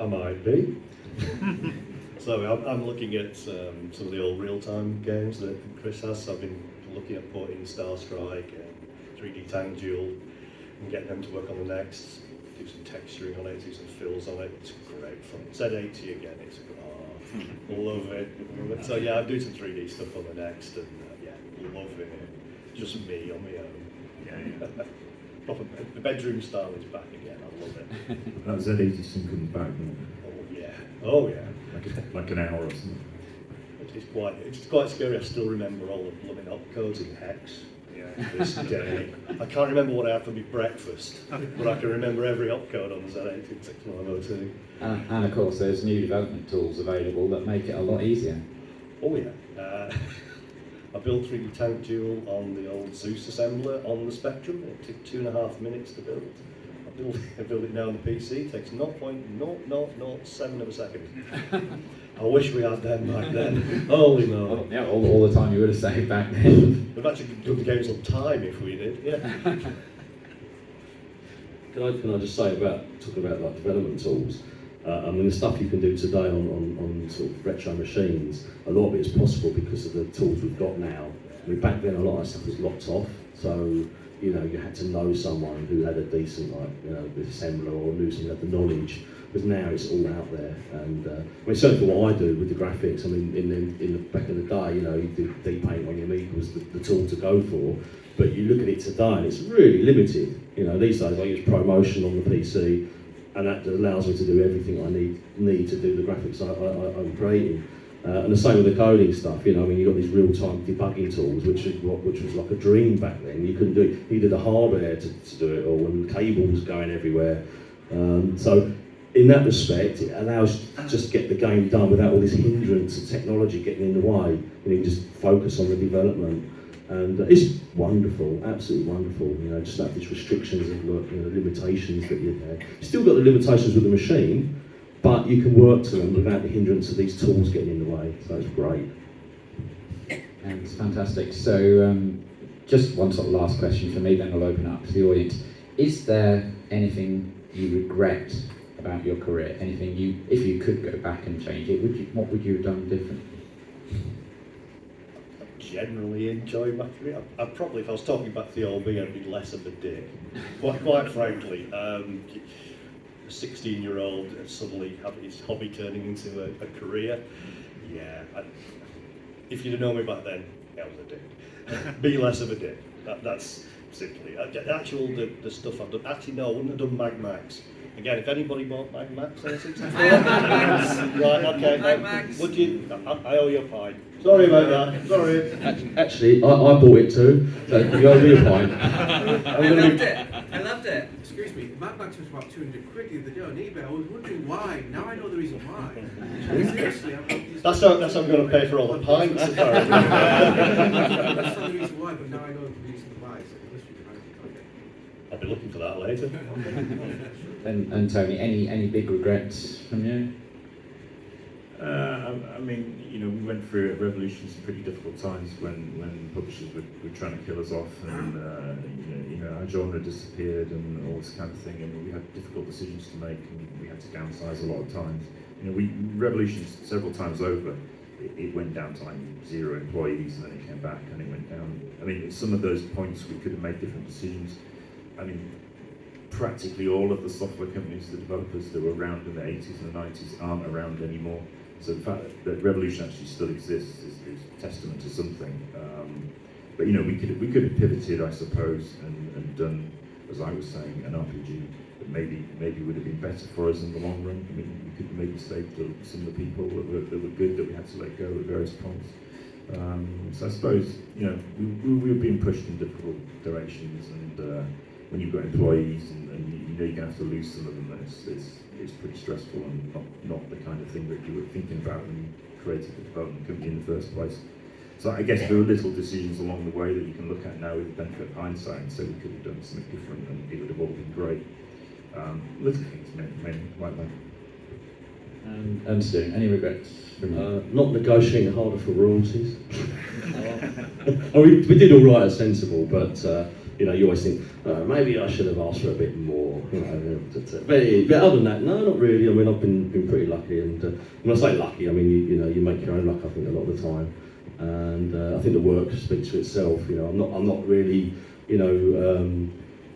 I might be. So I'm looking at some of the old real-time games that Chris has. So I've been looking at porting Star Strike and 3D Tank Duel and getting them to work on the next, do some texturing on it, do some fills on it. It's great fun. Z80 again, it's love it. So yeah, I'm doing some 3D stuff on the next, and yeah, loving it. Just me on my own. Yeah. Proper, the bedroom style is back again. I love it. That Z80 soon comes back, Oh yeah. like an hour or something. It's quite scary. I still remember all the blooming opcodes in Hex. Yeah, this day. I can't remember what I had for my breakfast, but I can remember every opcode on the Z18650. And of course, there's new development tools available that make it a lot easier. Oh yeah. I built 3D Tank Duel on the old Zeus assembler on the Spectrum. It took 2.5 minutes to build. I build it now on the PC. It takes 0.0007 of a second. I wish we had them back then. Holy moly. Yeah, all the time you would have saved back then. We've actually done the games on time if we did. Yeah. Can I just say talking about like development tools? I mean, the stuff you can do today on sort of retro machines, a lot of it is possible because of the tools we've got now. I mean, back then a lot of stuff was locked off, so you know you had to know someone who had a decent, like, you know, the assembler or knew someone who had the knowledge. But now it's all out there, and I mean, certainly for what I do with the graphics. I mean, back in the day, you know, you do D-Paint on your Amiga was the tool to go for. But you look at it today, and it's really limited. You know, these days I use ProMotion on the PC, and that allows me to do everything I need to do the graphics I'm creating. And the same with the coding stuff. You know, I mean, you've got these real-time debugging tools, which was like a dream back then. You couldn't do it. You needed the hardware to do it, or when cables going everywhere. So in that respect, it allows you to just get the game done without all this hindrance of technology getting in the way. You can just focus on the development. And it's wonderful, absolutely wonderful. You know, just have these restrictions and, you know, limitations that you have. You've still got the limitations with the machine, but you can work to them without the hindrance of these tools getting in the way. So it's great. And it's fantastic. So just one sort of last question for me, then I'll open it up to the audience. Is there anything you regret about your career? Anything if you could go back and change it, what would you have done differently? Generally enjoy my career. I'd probably, if I was talking back to the old me, I'd be less of a dick. Quite frankly, a 16-year-old suddenly having his hobby turning into a career. Yeah, if you'd have known me back then, I was a dick. Be less of a dick. That's simply the stuff I've done. Actually, no, I wouldn't have done Mag Max. Again, if anybody bought Mag Max on a 64, right, okay, Mag Max. Would you? I owe you a pint. Sorry about that. Sorry. Actually, I bought it too. So you owe me a pint. I loved it. Excuse me, Mad Max was about 200 quid the other day on eBay. I was wondering why. Now I know the reason why. Seriously, That's how I'm going to pay for all the pints. Apparently. That's not the reason why, but now I know the reason why. So the history behind it. Okay. I'll be looking for that later. And Tony, any big regrets from you? I mean, you know, we went through at Revolution some pretty difficult times when publishers were trying to kill us off, and you know, our genre disappeared and all this kind of thing, and we had difficult decisions to make, and we had to downsize a lot of times. You know, Revolution several times over, it went down to like 0 employees, and then it came back and it went down. I mean, at some of those points we could have made different decisions. I mean, practically all of the software companies, the developers that were around in the 80s and the 90s aren't around anymore. So the fact that Revolution actually still exists is testament to something. But you know, we could have pivoted, I suppose, and done, as I was saying, an RPG that maybe would have been better for us in the long run. I mean, we could maybe save some of the people that were good that we had to let go at various points. So I suppose, you know, we were being pushed in difficult directions, and when you've got employees and you know you're going to have to lose some of them, it's pretty stressful and not the kind of thing that you were thinking about when you created the development company in the first place. So I guess there are little decisions along the way that you can look at now with the benefit of hindsight and say we could have done something different and it would have all been great. Little things, maybe like that. And Stoo, any regrets? Not negotiating harder for royalties. We did all right at Sensible, but you know, you always think maybe I should have asked for a bit more. You know, but other than that, no, not really. I mean, I've been pretty lucky, and when I say lucky, I mean you know you make your own luck. I think a lot of the time, and I think the work speaks for itself. You know, I'm not really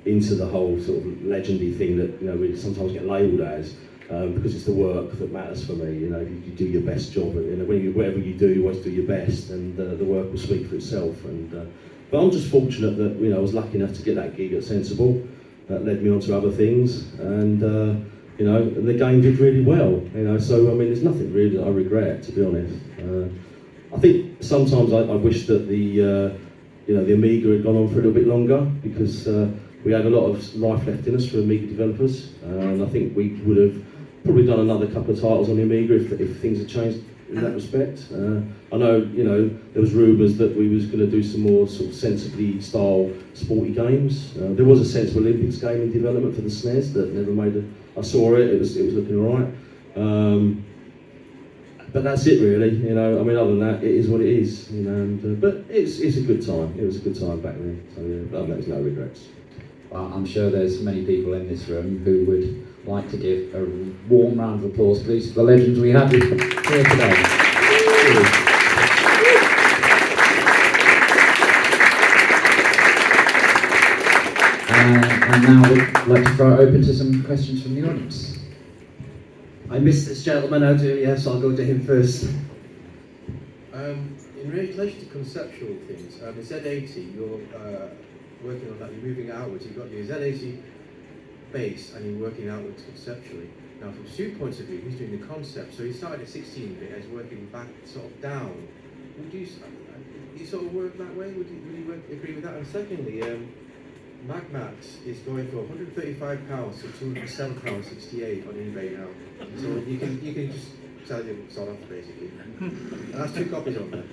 into the whole sort of legendy thing that you know we sometimes get labelled as. Because it's the work that matters for me. You know, if you do your best job, and whatever you do, you always do your best, and the work will speak for itself. And but I'm just fortunate that I was lucky enough to get that gig at Sensible. That led me on to other things, and you know, the game did really well. You know, so I mean, there's nothing really that I regret, to be honest. I think sometimes I wish that the Amiga had gone on for a little bit longer because we had a lot of life left in us for Amiga developers, and I think we would have probably done another couple of titles on the Amiga if things had changed in that respect. I know, you know, there was rumours that we was going to do some more sort of sensibly style sporty games. There was a Sensible Olympics game in development for the SNES that never made it. I saw it. It was looking alright. But that's it really. You know, I mean, other than that, it is what it is. You know, and, but it's a good time. It was a good time back then. So yeah, but there's no regrets. Well, I'm sure there's many people in this room who would like to give a warm round of applause, please, for the legends we have here today. And now we'd like to throw it open to some questions from the audience. I missed this gentleman out earlier, so I'll go to him first. In relation to conceptual things, the Z80, you're working on that, you're moving outwards, you've got your Z80 base and you're working outwards conceptually. Now from Stu's point of view, he's doing the concept, so he started at 16-bit and he's working back sort of down. Would you sort of work that way? Would you agree with that? And secondly, Magmax is going for £135 to £207.68 on eBay now. So you can just sell your sort off basically. And that's 2 copies on there.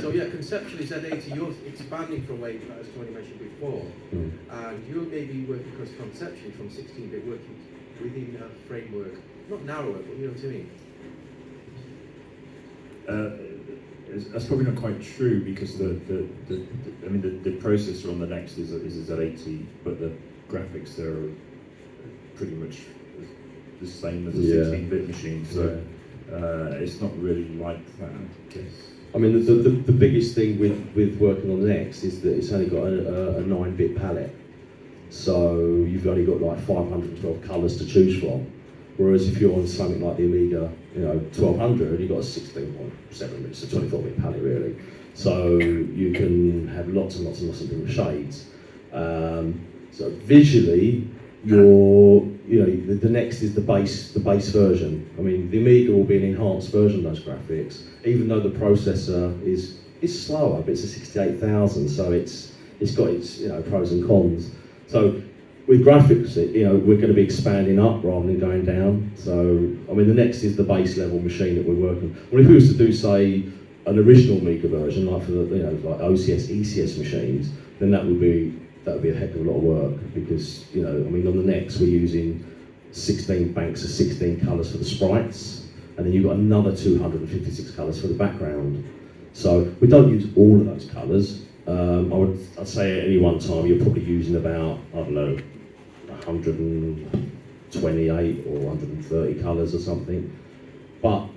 So yeah, conceptually Z80, you're expanding from where as Tony mentioned before, and you're maybe working conceptually from 16-bit, working within a framework, not narrower, but you know what I mean. That's probably not quite true because the processor on the Next is a Z80, but the graphics there are pretty much the same as a 16-bit machine. So. It's not really like that, I guess. I mean, the biggest thing with working on the Next is that it's only got a 9-bit palette. So you've only got like 512 colours to choose from. Whereas if you're on something like the Amiga, 1200, you've got a 16.7, it's a 24-bit palette really. So you can have lots and lots and lots of different shades. So visually, the Next is the base version. I mean, the Amiga will be an enhanced version of those graphics, even though the processor is slower, but it's a 68,000, so it's got its pros and cons. So with graphics, we're going to be expanding up rather than going down. So I mean, the Next is the base level machine that we're working. Well, if we was to do say an original Amiga version, like for the like OCS, ECS machines, then that would be a heck of a lot of work because, I mean, on the Next we're using 16 banks of 16 colours for the sprites, and then you've got another 256 colours for the background. So we don't use all of those colours. I'd say at any one time you're probably using about, 128 or 130 colours or something. But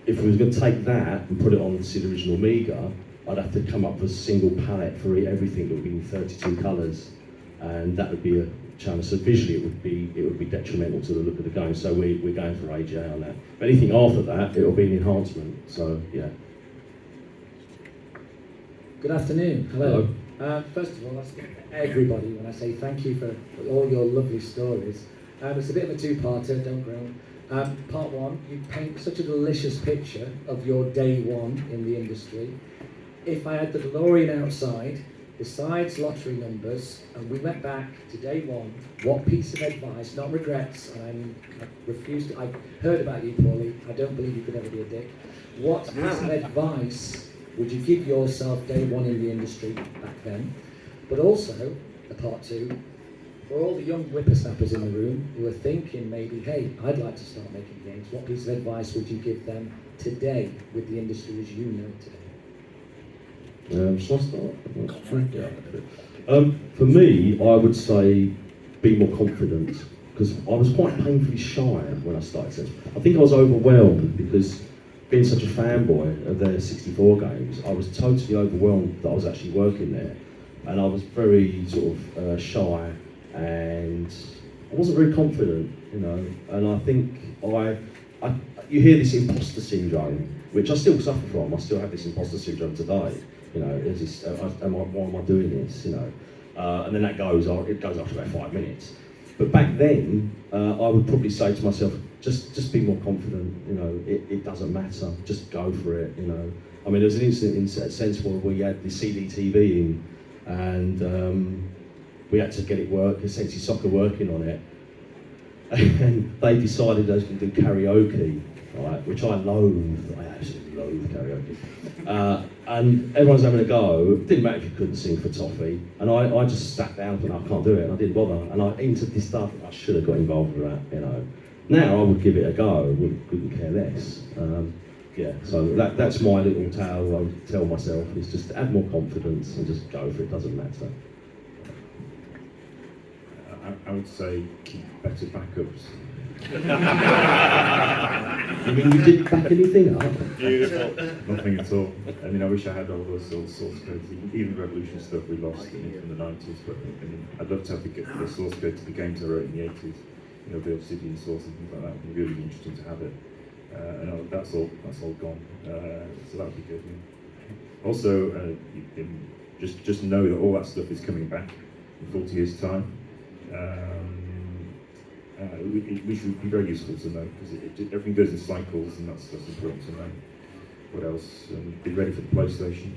if we was going to take that and put it on the original Amiga, I'd have to come up with a single palette for everything that would be in 32 colours, and that would be a challenge. So visually, it would be detrimental to the look of the game. So we're going for AGA on that. But anything after that, it'll be an enhancement. So yeah. Good afternoon. Hello. First of all, that's everybody when I say thank you for all your lovely stories. It's a bit of a two-parter, don't groan. Part one, you paint such a delicious picture of your day one in the industry. If I had the DeLorean outside, besides lottery numbers, and we went back to day one, what piece of advice, not regrets, and I refuse to, I've heard about you, Paulie, I don't believe you could ever be a dick. What piece of advice would you give yourself day one in the industry back then? But also, the part two, for all the young whippersnappers in the room who are thinking maybe, hey, I'd like to start making games, what piece of advice would you give them today with the industry as you know it today? Shall I start? For me, I would say be more confident, because I was quite painfully shy when I started. I think I was overwhelmed because being such a fanboy of their 64 games, I was totally overwhelmed that I was actually working there, and I was very sort of shy, and I wasn't very confident, you know. And I think you hear this imposter syndrome, which I still suffer from. I still have this imposter syndrome today. You know, is this, why am I doing this? You know, and then it goes after about 5 minutes. But back then, I would probably say to myself, just be more confident. You know, it doesn't matter. Just go for it. You know, I mean, there was an incident in Sense where we had the CDTV in, and we had to get it Sensi Soccer working on it, and they decided they was going to do karaoke, right? Which I loathe. I absolutely loathe karaoke. And everyone's having a go. It didn't matter if you couldn't sing for toffee. And I just sat down and I can't do it, and I didn't bother. And I entered this stuff, I should have got involved with that, you know. Now I would give it a go, wouldn't care less. Yeah, so that's my little tale I would tell myself, is just to have more confidence and just go for it, doesn't matter. I would say keep better backups. You mean you didn't back anything up? Beautiful. Nothing at all. I mean, I wish I had all those sort of source codes, even the Revolution stuff we lost from the 90s, but I mean, I'd love to have the source code to the games I wrote in the 80s, you know, the Obsidian source and things like that. It would be really interesting to have it. And that's all gone. So that would be good. Yeah. Also, just know that all that stuff is coming back in 40 years' time. Which would be very useful to know, because everything goes in cycles, and that's important to know. What else? Be ready for the PlayStation.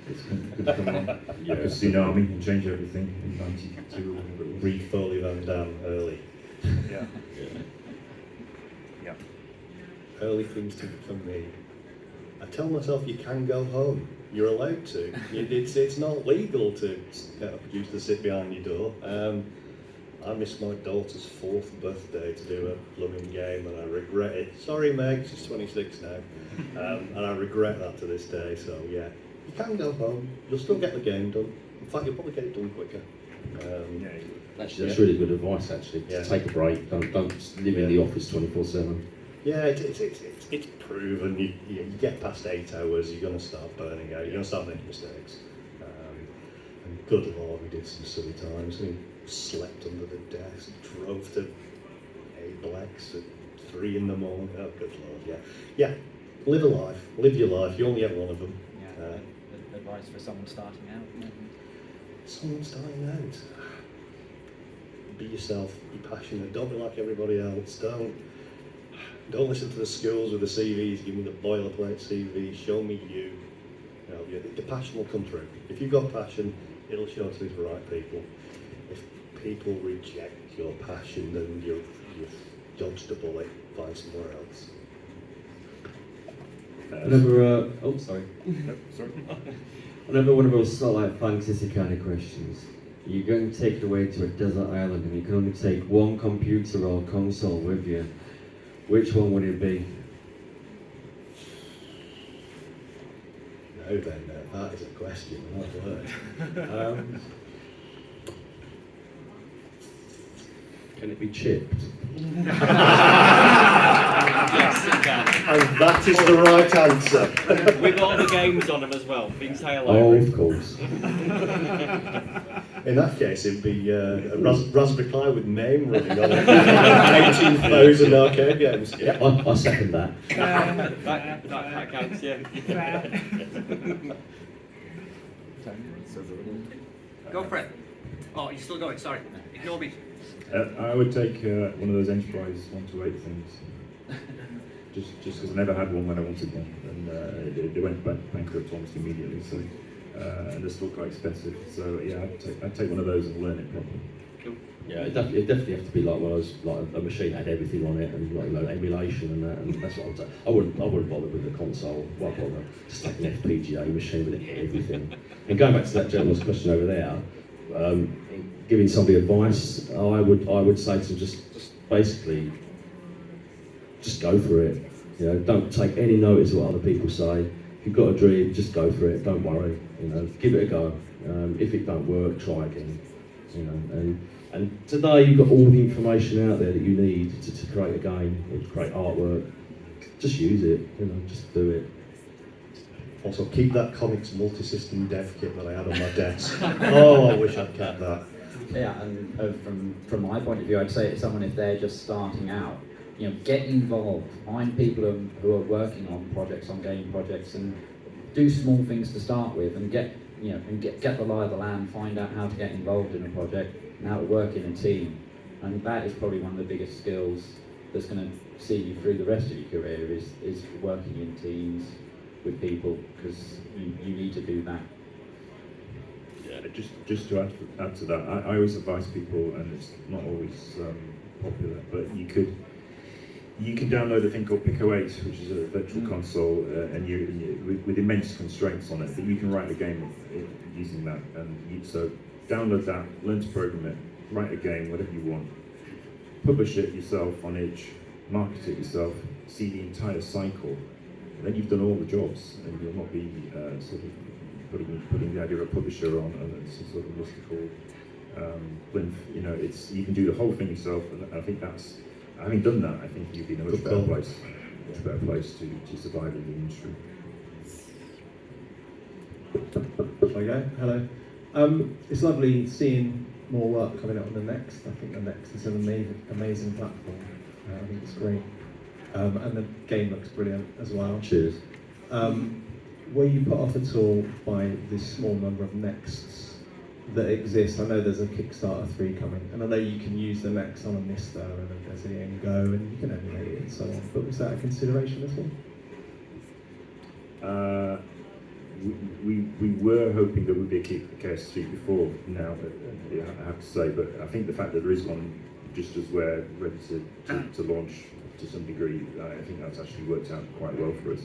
It's going to come on. Like a tsunami and change everything in 92 or whatever it was. Read Foley Van Dam early. Yeah. Yeah. Early things to become me. I tell myself you can go home. You're allowed to. It's not legal to get a producer to sit behind your door. I missed my daughter's 4th birthday to do a blooming game, and I regret it. Sorry, Meg, she's 26 now, and I regret that to this day. So yeah, you can go home. You'll still get the game done. In fact, you'll probably get it done quicker. Actually, that's really good advice. Actually, Yeah. take a break. Don't live in the office 24/7. Yeah, it's proven. You get past 8 hours, you're going to start burning out. You're going to start making mistakes. And good Lord, we did some silly times. We slept under the desk, drove to Blacks at 3 in the morning. Oh, good Lord, yeah. Live a life. Live your life. You only get one of them. Yeah. Advice for someone starting out. Someone starting out. Be yourself. Be passionate. Don't be like everybody else. Don't listen to the schools with the CVs. Give me the boilerplate CV. Show me you. You know, the passion will come through. If you've got passion, it'll show through to the right people. If people reject your passion, then you've dodged a bullet. Find somewhere else. Sorry. Sorry. Another one of those sort of like fantasy kind of questions. You're going to take it away to a desert island, and you can only take one computer or console with you. Which one would it be? No, then, that is a question, not a word. Can it be chipped? Yes, it can. And that is the right answer. With all the games on them as well, the entire Oh, library. of course. In that case, it'd be a Raspberry Pi with MAME running on it. 18,000 arcade games. Yeah. I second that. That counts, yeah. Go for it. Oh, you're still going, sorry. Ignore me. I would take one of those Enterprise 1 to 8 things. Just because I never had one when I wanted one, and they went bankrupt almost immediately. So, and they're still quite expensive. So yeah, I'd take one of those and learn it properly. Cool. Yeah, it definitely have to be like one of those, like a machine that had everything on it and like, you know, emulation and that, and that's what I'd say. I wouldn't bother with the console. Why bother? Just like an FPGA machine with everything. And going back to that gentleman's question over there, giving somebody advice, I would say to them just basically just go for it. You know, don't take any notice of what other people say. If you've got a dream, just go for it. Don't worry. You know, give it a go. If it don't work, try again. You know, and today you've got all the information out there that you need to create a game or to create artwork. Just use it. You know, just do it. Also, keep that comics multi-system dev kit that I had on my desk. Oh, I wish I'd kept that. Yeah, and from my point of view, I'd say to someone, if they're just starting out, you know, get involved. Find people who are working on projects, on game projects, and do small things to start with, and get the lie of the land. Find out how to get involved in a project and how to work in a team. And that is probably one of the biggest skills that's going to see you through the rest of your career is working in teams with people, because you need to do that. Yeah, just to add to that, I always advise people, and it's not always popular, but you can download a thing called Pico8, which is a virtual console, and with immense constraints on it, but you can write a game using that. And so download that, learn to program it, write a game, whatever you want, publish it yourself on itch, market it yourself, see the entire cycle. And then you've done all the jobs, and you'll not be sort of putting the idea of a publisher on some sort of mystical plinth. You know, you can do the whole thing yourself, and I think that's, having done that, I think you'd be in a much better place to survive in the industry. Shall I go? Hello. It's lovely seeing more work coming out on the Next. I think the Next is an amazing platform. I think it's great. And the game looks brilliant as well. Cheers. Were you put off at all by the small number of Nexts that exist? I know there's a Kickstarter 3 coming, and I know you can use the Next on a Mister and a Desi and Go, and you can emulate it and so on. But was that a consideration at all? We were hoping there would be a KS3 before now, I have to say, but I think the fact that there is one just as we're ready to launch to some degree, I think that's actually worked out quite well for us.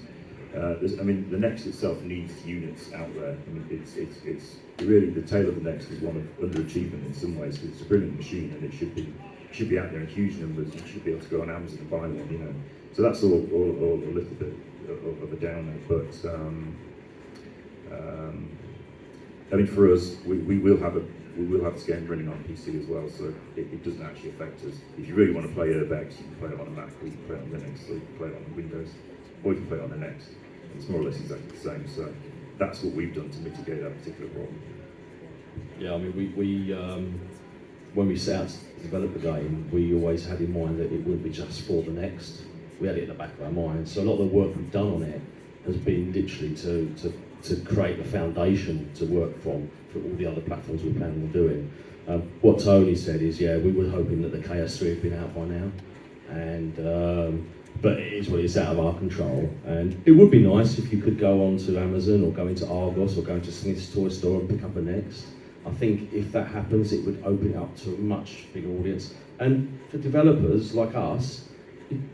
The Next itself needs units out there. I mean, it's really the tail of the Next is one of underachievement in some ways, because it's a brilliant machine and it should be out there in huge numbers. You should be able to go on Amazon and buy one, you know. So that's all a little bit of a downer, but I mean, for us, we will have this game running on PC as well, so it doesn't actually affect us. If you really want to play Herbex, you can play it on a Mac, or you can play it on Linux, or you can play it on Windows, or you can play it on the Next. It's more or less exactly the same, so that's what we've done to mitigate that particular problem. Yeah, I mean, we when we set out to develop the game, we always had in mind that it wouldn't be just for the Next. We had it in the back of our mind, so a lot of the work we've done on it has been literally to create a foundation to work from for all the other platforms we're planning on doing. What Tony said is, yeah, we were hoping that the KS3 had been out by now, and but it is what it's out of our control. And it would be nice if you could go onto Amazon or go into Argos or go into Smith's Toy Store and pick up a Next. I think if that happens, it would open it up to a much bigger audience. And for developers like us,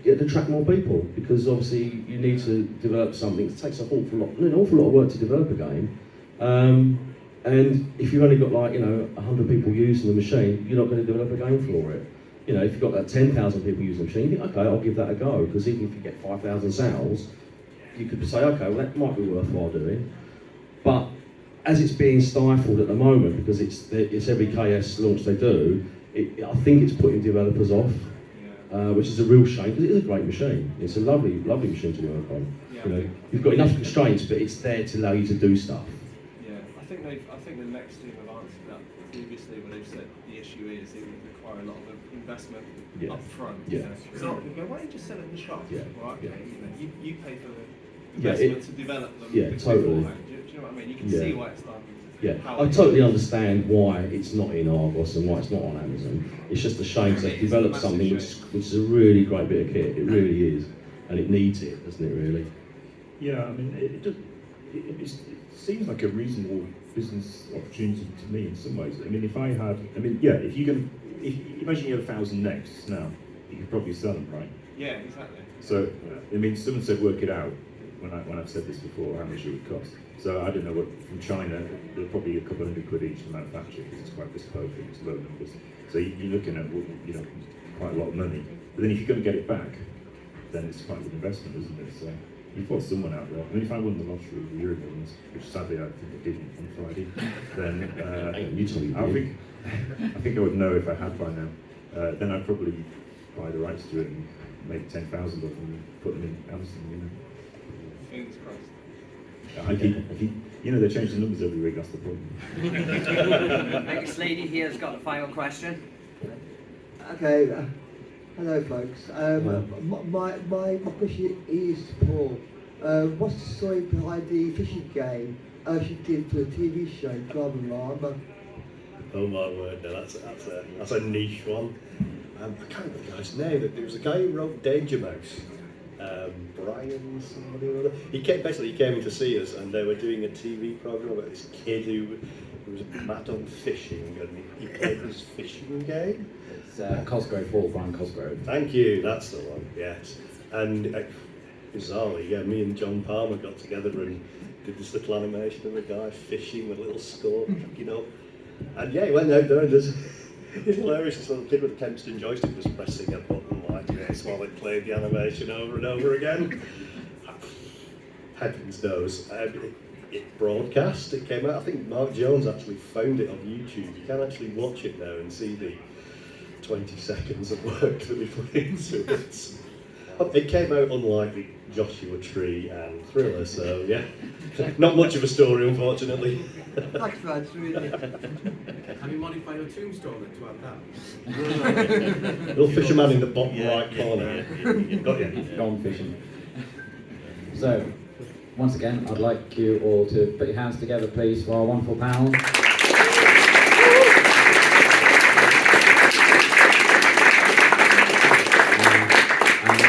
it attract more people, because obviously you need to develop something. It takes an awful lot of work to develop a game. And if you've only got 100 people using the machine, you're not going to develop a game for it. You know, if you've got that 10,000 people using the machine, you think, okay, I'll give that a go, because even if you get 5,000 sales, you could say, okay, well, that might be worthwhile doing. But as it's being stifled at the moment, because it's every KS launch they do, I think it's putting developers off. Which is a real shame, because it is a great machine. It's a lovely machine to work on. Yeah. You know, You've got enough constraints, but it's there to allow you to do stuff. Yeah, I think the next team have answered that previously, when they've said the issue is it would require a lot of investment Yeah. up front. Yeah. You know? It's not, you go, why don't you just sell it in the shop? Yeah. Well, okay, Yeah. you pay for the Yeah, investment to develop them. yeah, totally. beforehand. Do you know what I mean? You can Yeah. see why it's starting to Yeah, how I it totally is. understand why it's not in Argos and why it's not on Amazon. It's just a shame they've developed something which is a really great bit of kit. It really is, and it needs it, doesn't it? Really. Yeah, I mean, it seems like a reasonable business opportunity to me in some ways. I mean, if you can, imagine you have 1,000 necks now, you could probably sell them, right? Yeah, exactly. So, I mean, someone said work it out when I've said this before, how much it would cost. So I don't know what, from China, they're probably a couple hundred quid each to manufacture because it's quite bespoke and it's low numbers. So you're looking at, you know, quite a lot of money. But then if you're going to get it back, then it's quite a good investment, isn't it? So you've got someone out there. I mean, if I won the lottery a year ago, which sadly I think I didn't on Friday, then You told me. I think I would know if I had by now. Then I'd probably buy the rights to it and make 10,000 of them and put them in Amazon. You know. Fingers crossed. I keep, you know, they change the numbers every week. That's the problem. Next lady here has got a final question. Okay, hello folks. My question is to Paul. What's the story behind the fishing game she did for the TV show Drama? Oh my word, no, that's a niche one. I can't remember the guy's name. There was a guy who wrote Danger Mouse. Brian somebody or other. He came in to see us, and they were doing a TV program about this kid who was mad on fishing, and he played this fishing game. It's Cosgrove Hall, Brian Cosgrove. Thank you, that's the one. Yes, and bizarrely, yeah, me and John Palmer got together and did this little animation of a guy fishing with a little score, you know. And yeah, he went out there and there's it's hilarious. This little kid with a Kempston joystick was pressing a button like this while it played the animation over and over again. Heavens knows. It broadcast, it came out. I think Mark Jones actually found it on YouTube. You can actually watch it now and see the 20 seconds of work that we put into it. It came out unlike Joshua Tree and Thriller, so yeah, not much of a story, unfortunately. Thanks, lads, really. Have you modified your tombstone then to have that? Little fisherman in the bottom right corner. Got you. Gone fishing. So, once again, I'd like you all to put your hands together, please, for our wonderful panel.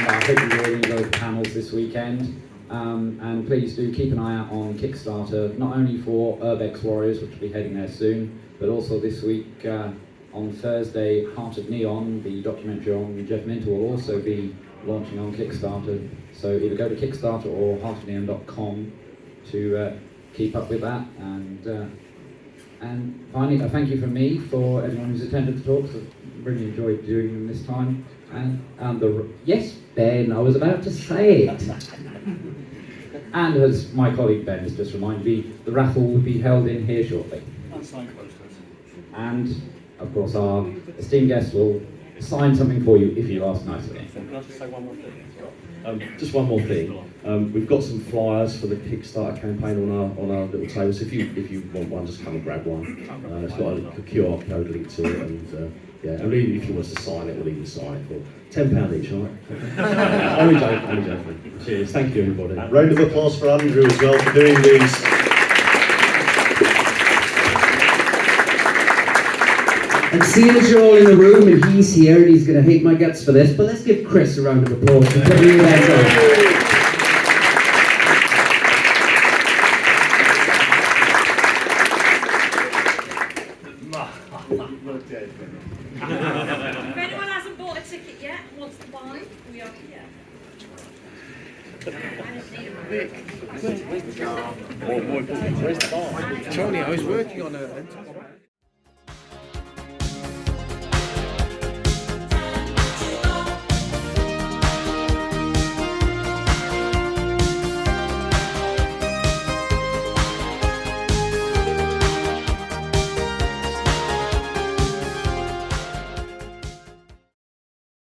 I hope you all enjoyed the panels this weekend. And please do keep an eye out on Kickstarter, not only for Herbex Warriors, which will be heading there soon, but also this week on Thursday, Heart of Neon, the documentary on Jeff Minter, will also be launching on Kickstarter. So either go to Kickstarter or heartofneon.com to keep up with that. And finally, a thank you from me for everyone who's attended the talks. I've really enjoyed doing them this time. Yes, Ben, I was about to say it. And as my colleague Ben has just reminded me, the raffle will be held in here shortly. And of course, our esteemed guests will sign something for you if you ask nicely. Can I just say one more thing? Just one more thing. We've got some flyers for the Kickstarter campaign on our little table. So if you want one, just come and grab one. It's got a QR code link to it, and yeah, and even if you want us to sign it, we'll even sign it for £10 each, all right? Only joking. Cheers. Thank you, everybody. Round of applause for Andrew as well for doing these. And seeing as you're all in the room and he's here and he's going to hate my guts for this, but let's give Chris a round of applause for putting your hands on. If anyone hasn't bought a ticket yet and wants to buy, we are here. Tony, I was working on a